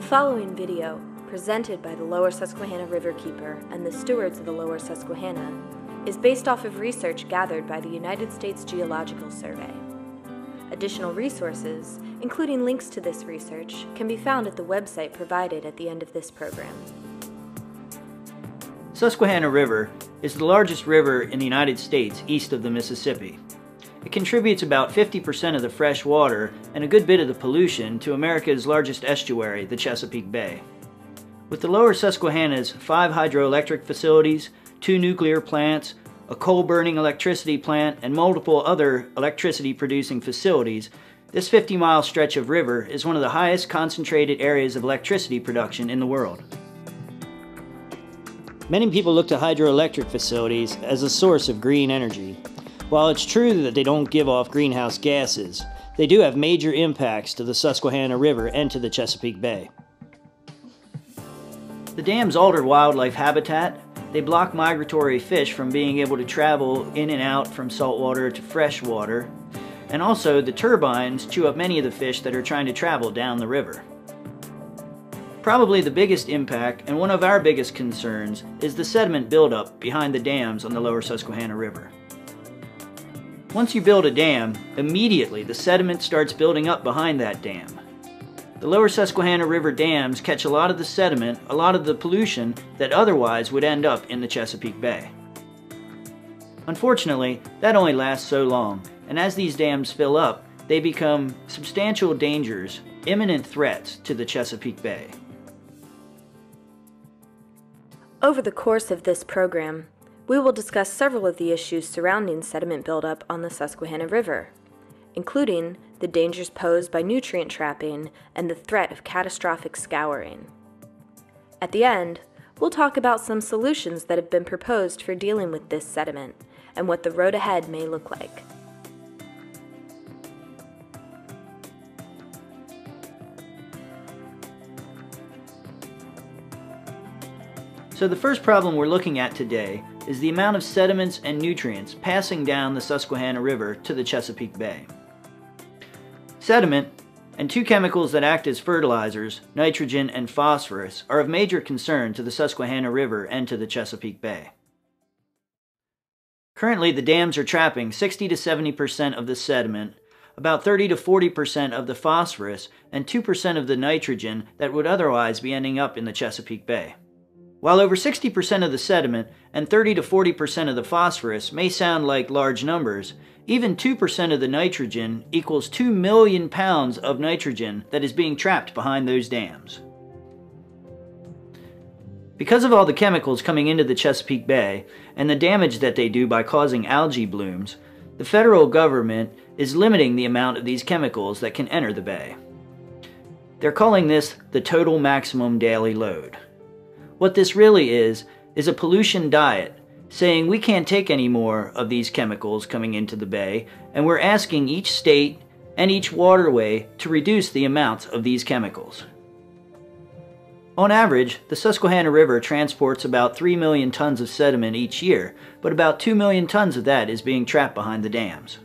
following video, presented by the Lower Susquehanna Riverkeeper and the stewards of the Lower Susquehanna, is based off of research gathered by the United States Geological Survey. Additional resources, including links to this research, can be found at the website provided at the end of this program. Susquehanna River is the largest river in the United States east of the Mississippi. It contributes about 50% of the fresh water and a good bit of the pollution to America's largest estuary, the Chesapeake Bay. With the Lower Susquehanna's 5 hydroelectric facilities, 2 nuclear plants, a coal-burning electricity plant, and multiple other electricity-producing facilities, this 50-mile stretch of river is one of the highest concentrated areas of electricity production in the world. Many people look to hydroelectric facilities as a source of green energy. While it's true that they don't give off greenhouse gases, they do have major impacts to the Susquehanna River and to the Chesapeake Bay. The dams alter wildlife habitat, they block migratory fish from being able to travel in and out from saltwater to freshwater, and also the turbines chew up many of the fish that are trying to travel down the river. Probably the biggest impact, and one of our biggest concerns, is the sediment buildup behind the dams on the Lower Susquehanna River. Once you build a dam, immediately the sediment starts building up behind that dam. The Lower Susquehanna River Dams catch a lot of the sediment, a lot of the pollution that otherwise would end up in the Chesapeake Bay. Unfortunately, that only lasts so long, and as these dams fill up, they become substantial dangers, imminent threats to the Chesapeake Bay. Over the course of this program, we will discuss several of the issues surrounding sediment buildup on the Susquehanna River, including the dangers posed by nutrient trapping and the threat of catastrophic scouring. At the end, we'll talk about some solutions that have been proposed for dealing with this sediment and what the road ahead may look like. So the first problem we're looking at today is the amount of sediments and nutrients passing down the Susquehanna River to the Chesapeake Bay. Sediment, and 2 chemicals that act as fertilizers, nitrogen and phosphorus, are of major concern to the Susquehanna River and to the Chesapeake Bay. Currently, the dams are trapping 60 to 70% of the sediment, about 30 to 40% of the phosphorus, and 2% of the nitrogen that would otherwise be ending up in the Chesapeake Bay. While over 60% of the sediment and 30 to 40% of the phosphorus may sound like large numbers, even 2% of the nitrogen equals 2 million pounds of nitrogen that is being trapped behind those dams. Because of all the chemicals coming into the Chesapeake Bay and the damage that they do by causing algae blooms, the federal government is limiting the amount of these chemicals that can enter the bay. They're calling this the total maximum daily load. What this really is a pollution diet, saying we can't take any more of these chemicals coming into the bay, and we're asking each state and each waterway to reduce the amounts of these chemicals. On average, the Susquehanna River transports about 3 million tons of sediment each year, but about 2 million tons of that is being trapped behind the dams.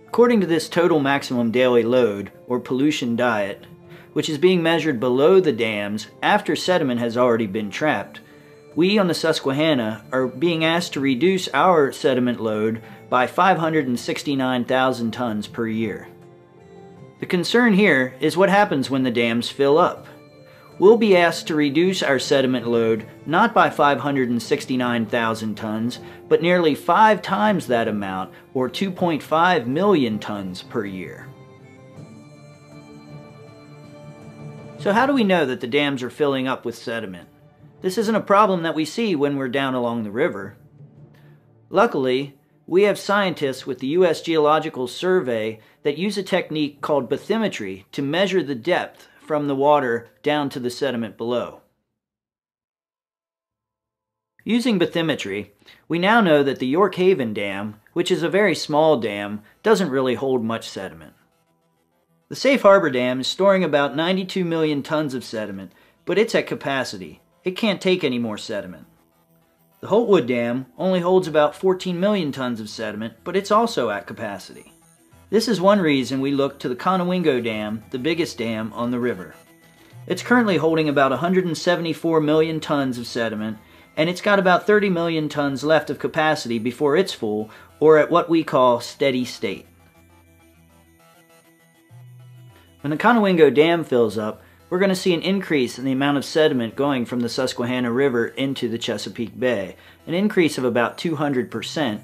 According to this total maximum daily load, or pollution diet, which is being measured below the dams after sediment has already been trapped, we on the Susquehanna are being asked to reduce our sediment load by 569,000 tons per year. The concern here is what happens when the dams fill up. We'll be asked to reduce our sediment load not by 569,000 tons, but nearly 5 times that amount, or 2.5 million tons per year. So how do we know that the dams are filling up with sediment? This isn't a problem that we see when we're down along the river. Luckily, we have scientists with the U.S. Geological Survey that use a technique called bathymetry to measure the depth from the water down to the sediment below. Using bathymetry, we now know that the York Haven Dam, which is a very small dam, doesn't really hold much sediment. The Safe Harbor Dam is storing about 92 million tons of sediment, but it's at capacity. It can't take any more sediment. The Holtwood Dam only holds about 14 million tons of sediment, but it's also at capacity. This is one reason we look to the Conowingo Dam, the biggest dam on the river. It's currently holding about 174 million tons of sediment, and it's got about 30 million tons left of capacity before it's full, or at what we call steady state. When the Conowingo Dam fills up, we're going to see an increase in the amount of sediment going from the Susquehanna River into the Chesapeake Bay, an increase of about 200%,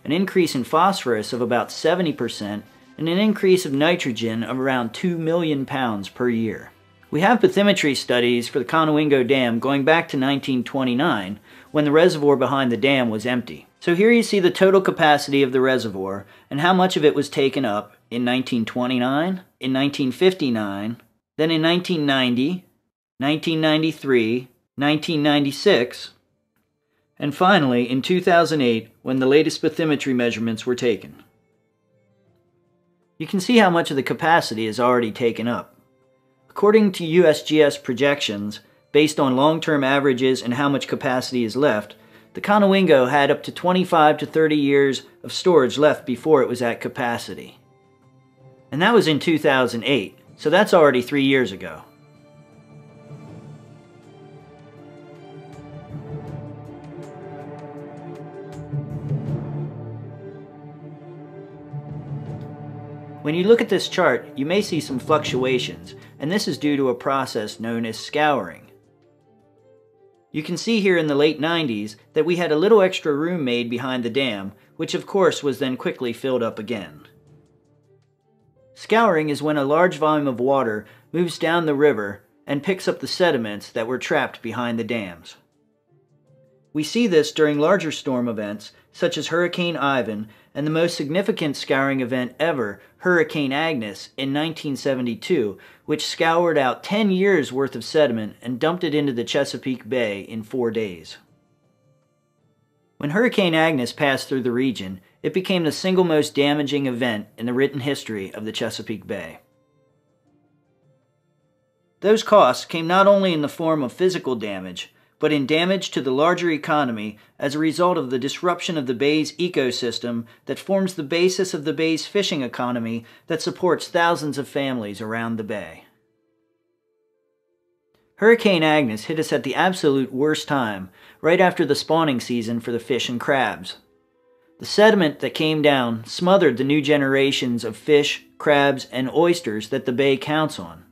an increase in phosphorus of about 70%, and an increase of nitrogen of around 2 million pounds per year. We have bathymetry studies for the Conowingo Dam going back to 1929, when the reservoir behind the dam was empty. So here you see the total capacity of the reservoir and how much of it was taken up in 1929, in 1959, then in 1990, 1993, 1996, and finally in 2008 when the latest bathymetry measurements were taken. You can see how much of the capacity is already taken up. According to USGS projections, based on long-term averages and how much capacity is left, the Conowingo had up to 25 to 30 years of storage left before it was at capacity. And that was in 2008, so that's already 3 years ago. When you look at this chart, you may see some fluctuations, and this is due to a process known as scouring. You can see here in the late 90s that we had a little extra room made behind the dam, which of course was then quickly filled up again. Scouring is when a large volume of water moves down the river and picks up the sediments that were trapped behind the dams. We see this during larger storm events such as Hurricane Ivan and the most significant scouring event ever, Hurricane Agnes in 1972, which scoured out 10 years worth of sediment and dumped it into the Chesapeake Bay in 4 days. When Hurricane Agnes passed through the region, it became the single most damaging event in the written history of the Chesapeake Bay. Those costs came not only in the form of physical damage, but in damage to the larger economy as a result of the disruption of the bay's ecosystem that forms the basis of the bay's fishing economy that supports thousands of families around the bay. Hurricane Agnes hit us at the absolute worst time, right after the spawning season for the fish and crabs. The sediment that came down smothered the new generations of fish, crabs, and oysters that the bay counts on.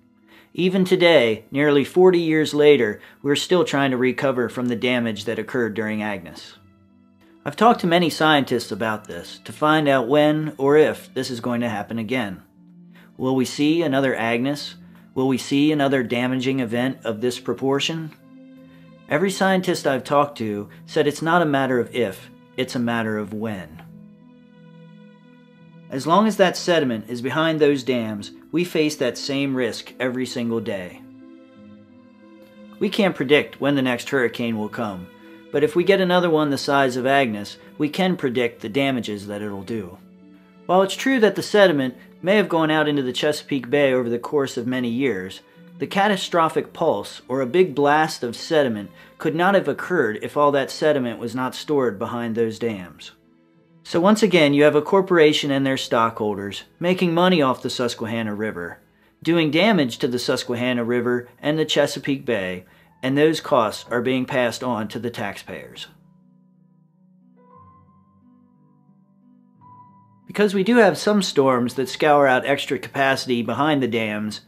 Even today, nearly 40 years later, we're still trying to recover from the damage that occurred during Agnes. I've talked to many scientists about this to find out when or if this is going to happen again. Will we see another Agnes? Will we see another damaging event of this proportion? Every scientist I've talked to said it's not a matter of if, it's a matter of when. As long as that sediment is behind those dams, we face that same risk every single day. We can't predict when the next hurricane will come, but if we get another one the size of Agnes, we can predict the damages that it'll do. While it's true that the sediment may have gone out into the Chesapeake Bay over the course of many years, the catastrophic pulse, or a big blast of sediment, could not have occurred if all that sediment was not stored behind those dams. So once again, you have a corporation and their stockholders making money off the Susquehanna River, doing damage to the Susquehanna River and the Chesapeake Bay, and those costs are being passed on to the taxpayers. Because we do have some storms that scour out extra capacity behind the dams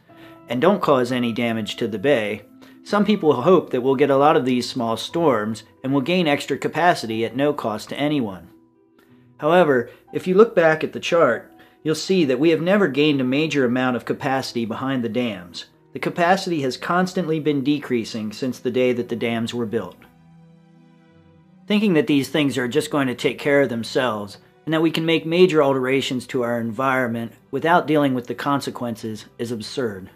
and don't cause any damage to the bay, some people hope that we'll get a lot of these small storms and will gain extra capacity at no cost to anyone. However, if you look back at the chart, you'll see that we have never gained a major amount of capacity behind the dams. The capacity has constantly been decreasing since the day that the dams were built. Thinking that these things are just going to take care of themselves and that we can make major alterations to our environment without dealing with the consequences is absurd.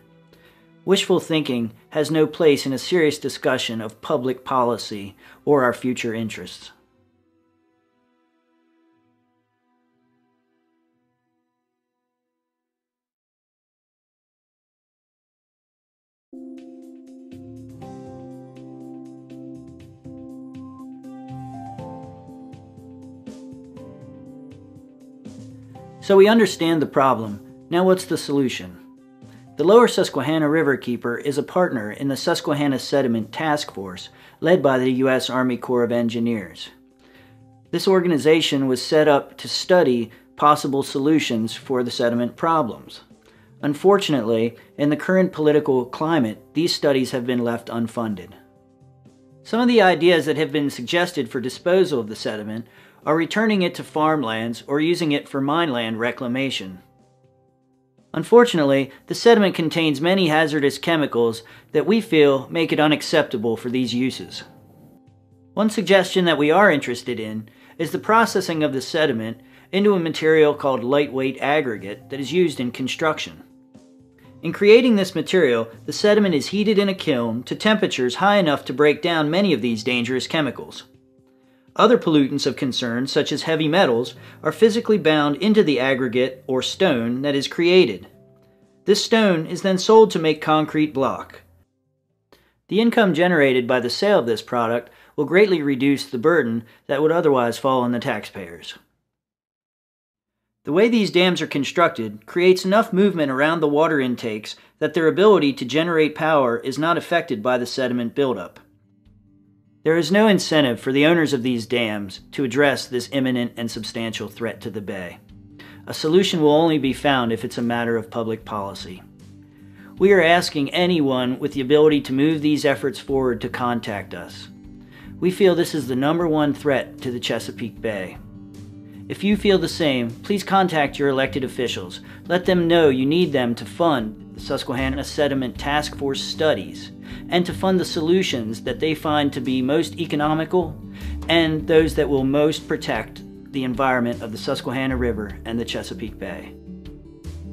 Wishful thinking has no place in a serious discussion of public policy or our future interests. So we understand the problem. Now what's the solution? The Lower Susquehanna Riverkeeper is a partner in the Susquehanna Sediment Task Force led by the U.S. Army Corps of Engineers. This organization was set up to study possible solutions for the sediment problems. Unfortunately, in the current political climate, these studies have been left unfunded. Some of the ideas that have been suggested for disposal of the sediment are returning it to farmlands or using it for mineland reclamation. Unfortunately, the sediment contains many hazardous chemicals that we feel make it unacceptable for these uses. One suggestion that we are interested in is the processing of the sediment into a material called lightweight aggregate that is used in construction. In creating this material, the sediment is heated in a kiln to temperatures high enough to break down many of these dangerous chemicals. Other pollutants of concern, such as heavy metals, are physically bound into the aggregate or stone that is created. This stone is then sold to make concrete block. The income generated by the sale of this product will greatly reduce the burden that would otherwise fall on the taxpayers. The way these dams are constructed creates enough movement around the water intakes that their ability to generate power is not affected by the sediment buildup. There is no incentive for the owners of these dams to address this imminent and substantial threat to the bay. A solution will only be found if it's a matter of public policy. We are asking anyone with the ability to move these efforts forward to contact us. We feel this is the #1 threat to the Chesapeake Bay. If you feel the same, please contact your elected officials. Let them know you need them to fund the Susquehanna Sediment Task Force studies and to fund the solutions that they find to be most economical and those that will most protect the environment of the Susquehanna River and the Chesapeake Bay.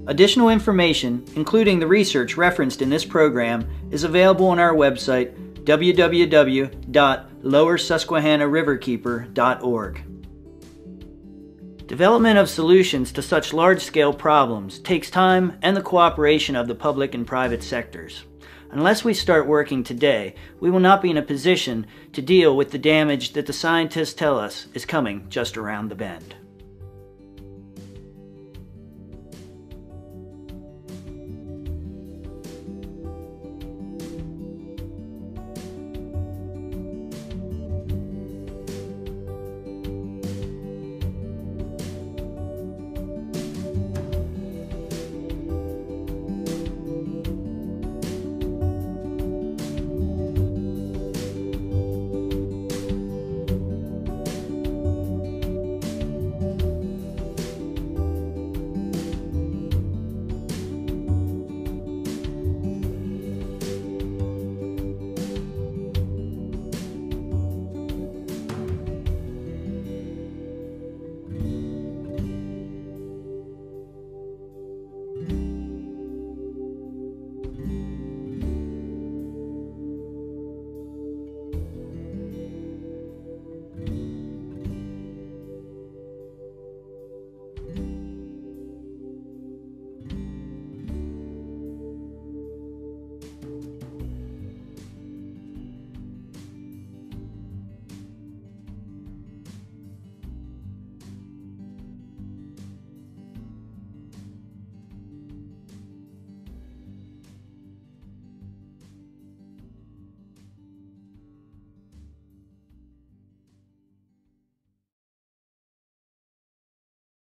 Additional information, including the research referenced in this program, is available on our website www.lowersusquehannariverkeeper.org. Development of solutions to such large-scale problems takes time and the cooperation of the public and private sectors. Unless we start working today, we will not be in a position to deal with the damage that the scientists tell us is coming just around the bend.